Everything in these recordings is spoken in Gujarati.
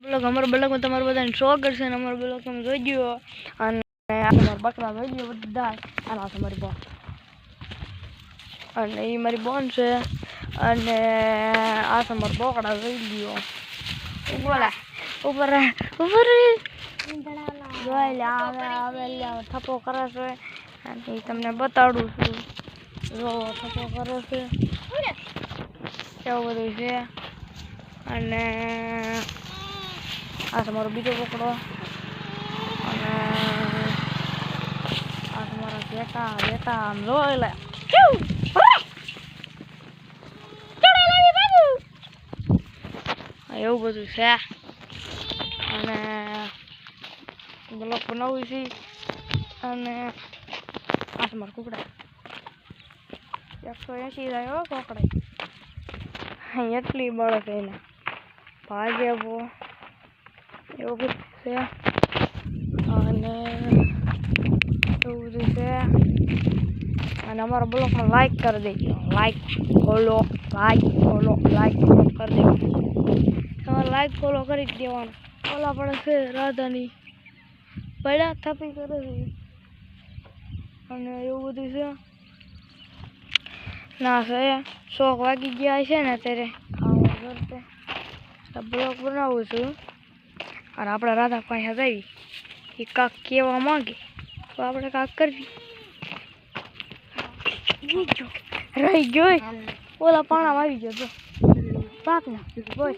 બ્લોગ અમારો બ્લોગમાં તમારું બધાને સ્વાગત છે અને અમારો બ્લોગ તમે જોઈ ગયો અને આ તમારા બકરા જોઈ ગયો બધા અને આ તમારી બોન અને એ મારી બોન છે અને આ તમારો બોકડા જોઈ ગયો ઉપર જોઈ લે આવે થપ્પો કરે છે અને એ તમને બતાડું છું જો થપ્પો કરે છે એવું બધું છે અને આ તમારો બીજો પકડો અને આ તમારા બેટા આમ જોઈ લે એવું બધું છે અને બ્લોગ બનાવું છે અને આ તમારા કુકડા 180 જાય હો કોકડા એટલી બળ છે એને ભાગે બો એવું બધું છે અને એવું બધું છે અને અમારા બ્લોગમાં લાઈક કરી દેજો લાઈક ફોલો કરી દેજો તમારે લાઈક ફોલો કરી જ દેવાનું ઓલા પડે છે રાધાની પડ્યા થપી કરે છે અને એવું બધું છે ના છે 100 વાગી ગયા છે ને અત્યારે બ્લોગ બનાવું છું અને આપણે રાધા પાસે જઈ એ કાક કહેવા માંગે તો આપણે કાક કરવી રહી ગયો ઓલા પાણામાં આવી ગયો તો પાક ના બોલ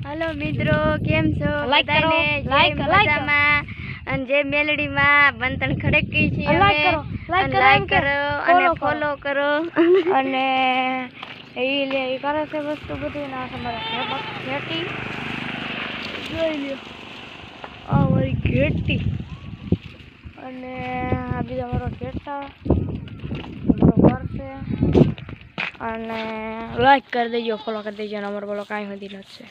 हेलो मित्रों केम छो बधाने लाइक અને જે મેલડીમાં બંતન ખડકી છે લાઈક કરો અને ફોલો કરો અને એ લે એ કરે છે વસ્તુ બધી ના તમારા ઘેટી જોઈ લ્યો આ મારી ઘેટી અને આ બીજા મારો ઘેટા મારો ઘર છે અને લાઈક કરી દેજો ફોલો કરી દેજો અને અમારો બોલો કાંઈ સુધી નથી.